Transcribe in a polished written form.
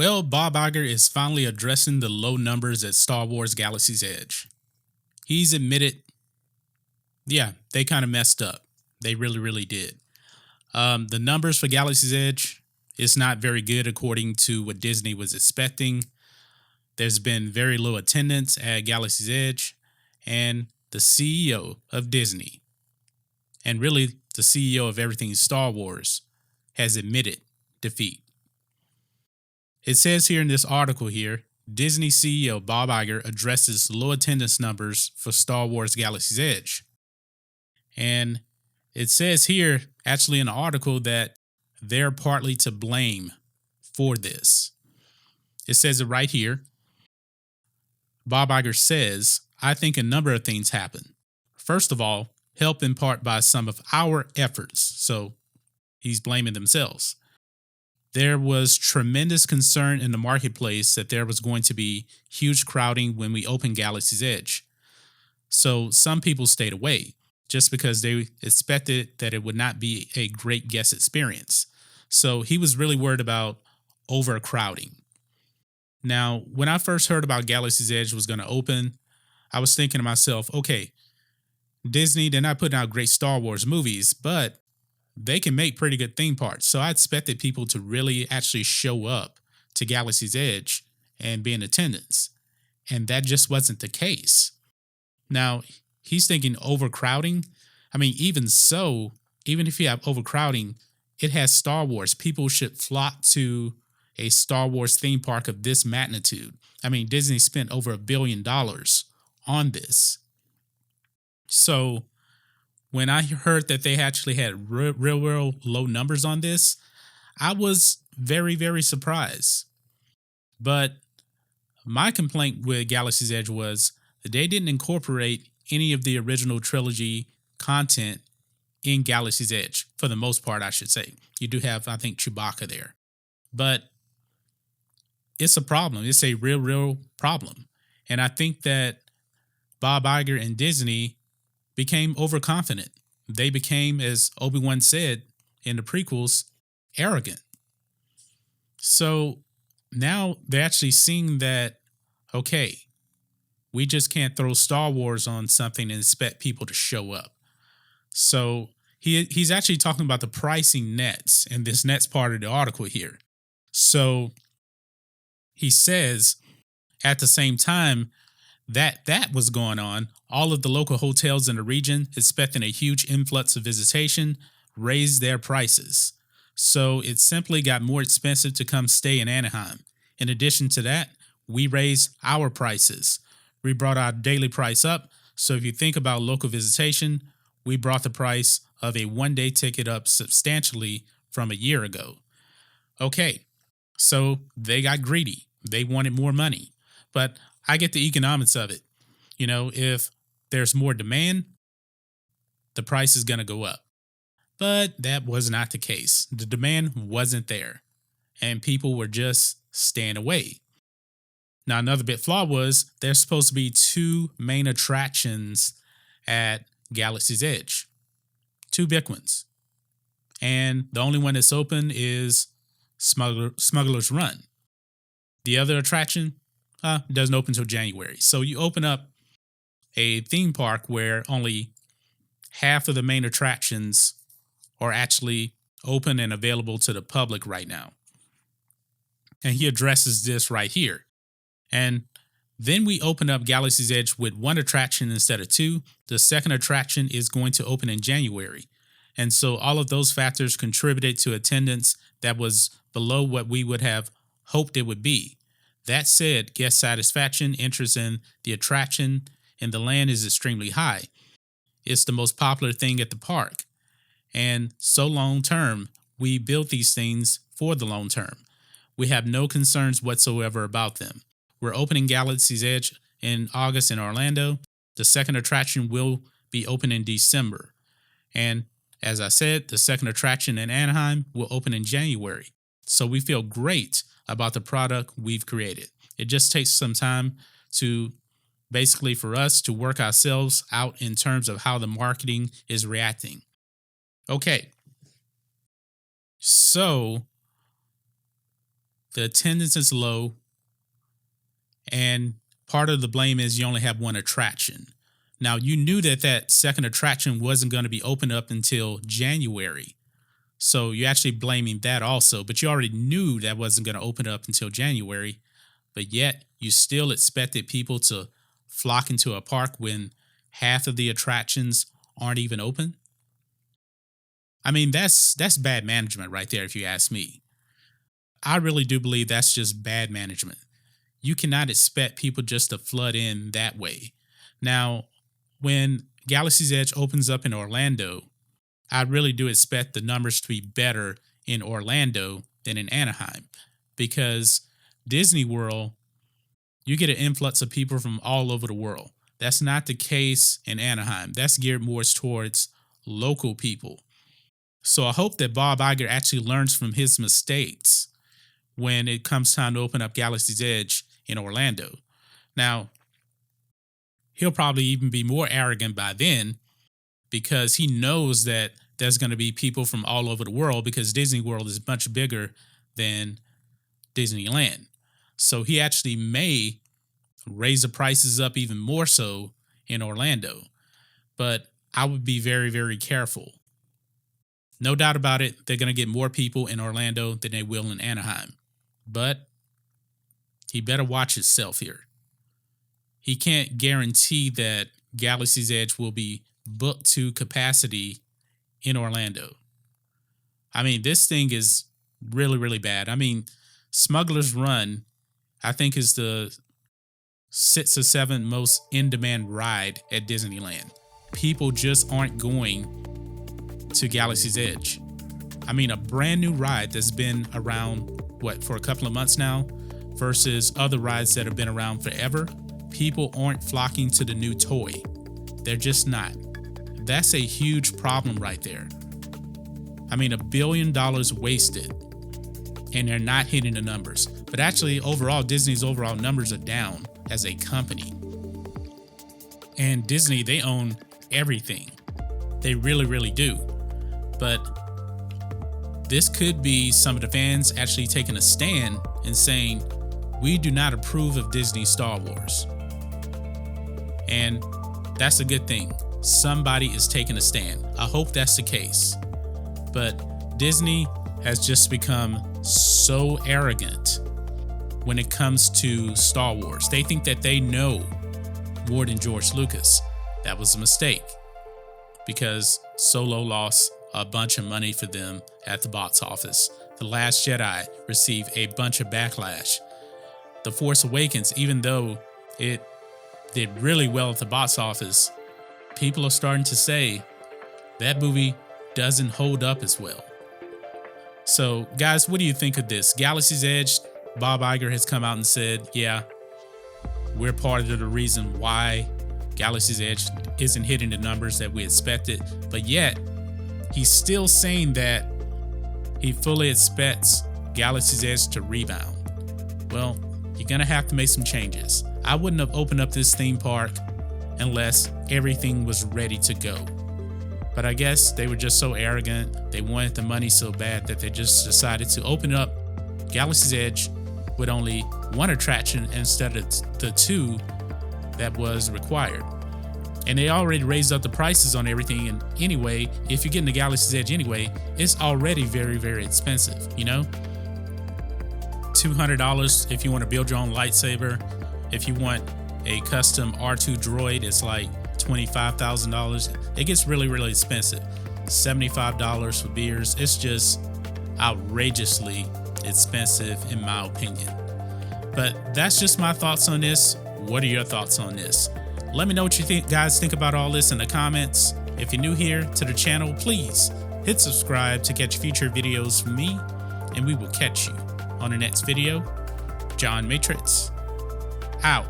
Well, Bob Iger is finally addressing the low numbers at Star Wars Galaxy's Edge. He's admitted, yeah, they kind of messed up. They really, really did. The numbers for Galaxy's Edge is not very good according to what Disney was expecting. There's been very low attendance at Galaxy's Edge, and the CEO of Disney, and really the CEO of everything Star Wars, has admitted defeat. It says here in this article here, Disney CEO Bob Iger addresses low attendance numbers for Star Wars Galaxy's Edge. And it says here, actually in the article, that they're partly to blame for this. It says it right here. Bob Iger says, I think a number of things happen. First of all, helped in part by some of our efforts. So he's blaming themselves. There was tremendous concern in the marketplace that there was going to be huge crowding when we opened Galaxy's Edge. So some people stayed away just because they expected that it would not be a great guest experience. So he was really worried about overcrowding. Now, when I first heard about Galaxy's Edge was going to open, I was thinking to myself, okay, Disney, they're not putting out great Star Wars movies, but they can make pretty good theme parks. So I expected people to really actually show up to Galaxy's Edge and be in attendance. And that just wasn't the case. Now, he's thinking overcrowding. I mean, even so, even if you have overcrowding, it has Star Wars. People should flock to a Star Wars theme park of this magnitude. I mean, Disney spent over $1 billion on this. So when I heard that they actually had real low numbers on this, I was very, very surprised. But my complaint with Galaxy's Edge was that they didn't incorporate any of the original trilogy content in Galaxy's Edge, for the most part, I should say. You do have, I think, Chewbacca there. But it's a problem. It's a real problem. And I think that Bob Iger and Disney became overconfident. They became, as Obi-Wan said in the prequels, arrogant. So now they're actually seeing that, okay, we just can't throw Star Wars on something and expect people to show up. So he's actually talking about the pricing nets in this next part of the article here. So he says at the same time that was going on, all of the local hotels in the region, expecting a huge influx of visitation, raised their prices. So it simply got more expensive to come stay in Anaheim. In addition to that, we raised our prices. We brought our daily price up. So if you think about local visitation, we brought the price of a one-day ticket up substantially from a year ago. Okay, so they got greedy. They wanted more money. But I get the economics of it. You know, if there's more demand, the price is going to go up. But that was not the case. The demand wasn't there, and people were just staying away. Now, another bit flaw was there's supposed to be two main attractions at Galaxy's Edge. Two big ones. And the only one that's open is Smuggler's Run. The other attraction doesn't open until January. So you open up a theme park where only half of the main attractions are actually open and available to the public right now. And he addresses this right here. And then we open up Galaxy's Edge with one attraction instead of two. The second attraction is going to open in January. And so all of those factors contributed to attendance that was below what we would have hoped it would be. That said, guest satisfaction, interest in the attraction and the land is extremely high. It's the most popular thing at the park. And so long term, we built these things for the long term. We have no concerns whatsoever about them. We're opening Galaxy's Edge in August in Orlando. The second attraction will be open in December. And as I said, the second attraction in Anaheim will open in January. So we feel great about the product we've created. It just takes some time to basically for us to work ourselves out in terms of how the marketing is reacting. Okay. So the attendance is low, and part of the blame is you only have one attraction. Now, you knew that that second attraction wasn't going to be opened up until January. So you're actually blaming that also, but you already knew that wasn't going to open up until January, but yet you still expected people to flock into a park when half of the attractions aren't even open. I mean, that's bad management right there, if you ask me. I really do believe that's just bad management. You cannot expect people just to flood in that way. Now, when Galaxy's Edge opens up in Orlando, I really do expect the numbers to be better in Orlando than in Anaheim, because Disney World, you get an influx of people from all over the world. That's not the case in Anaheim. That's geared more towards local people. So I hope that Bob Iger actually learns from his mistakes when it comes time to open up Galaxy's Edge in Orlando. Now, he'll probably even be more arrogant by then, because he knows that there's going to be people from all over the world, because Disney World is much bigger than Disneyland. So he actually may raise the prices up even more so in Orlando. But I would be very, very careful. No doubt about it, they're going to get more people in Orlando than they will in Anaheim. But he better watch himself here. He can't guarantee that Galaxy's Edge will be booked to capacity in Orlando. I mean, this thing is really, really bad. I mean, Smuggler's Run, I think, is the 6th or 7th most in-demand ride at Disneyland. People just aren't going to Galaxy's Edge. I mean, a brand new ride that's been around, for a couple of months now, versus other rides that have been around forever. People aren't flocking to the new toy. They're just not. That's a huge problem right there. I mean, $1 billion wasted, and they're not hitting the numbers. But actually, overall, Disney's overall numbers are down as a company. And Disney, they own everything. They really, really do. But this could be some of the fans actually taking a stand and saying, we do not approve of Disney Star Wars. And that's a good thing. Somebody is taking a stand. I hope that's the case. But Disney has just become so arrogant when it comes to Star Wars. They think that they know more than George Lucas. That was a mistake, because Solo lost a bunch of money for them at the box office. The Last Jedi received a bunch of backlash. The Force Awakens, even though it did really well at the box office, people are starting to say that movie doesn't hold up as well. So, guys, what do you think of this? Galaxy's Edge, Bob Iger has come out and said, yeah, we're part of the reason why Galaxy's Edge isn't hitting the numbers that we expected. But yet, he's still saying that he fully expects Galaxy's Edge to rebound. Well, you're going to have to make some changes. I wouldn't have opened up this theme park unless everything was ready to go. But I guess they were just so arrogant. They wanted the money so bad that they just decided to open up Galaxy's Edge with only one attraction instead of the two that was required. And they already raised up the prices on everything. And anyway, if you're getting the Galaxy's Edge anyway, it's already very, very expensive, you know? $200 if you want to build your own lightsaber. If you want a custom R2 droid, it's like $25,000. It gets really, really expensive. $75 for beers. It's just outrageously expensive in my opinion. But that's just my thoughts on this. What are your thoughts on this? Let me know what you guys think about all this in the comments. If you're new here to the channel, please hit subscribe to catch future videos from me, and we will catch you on the next video. John Matrixx, out.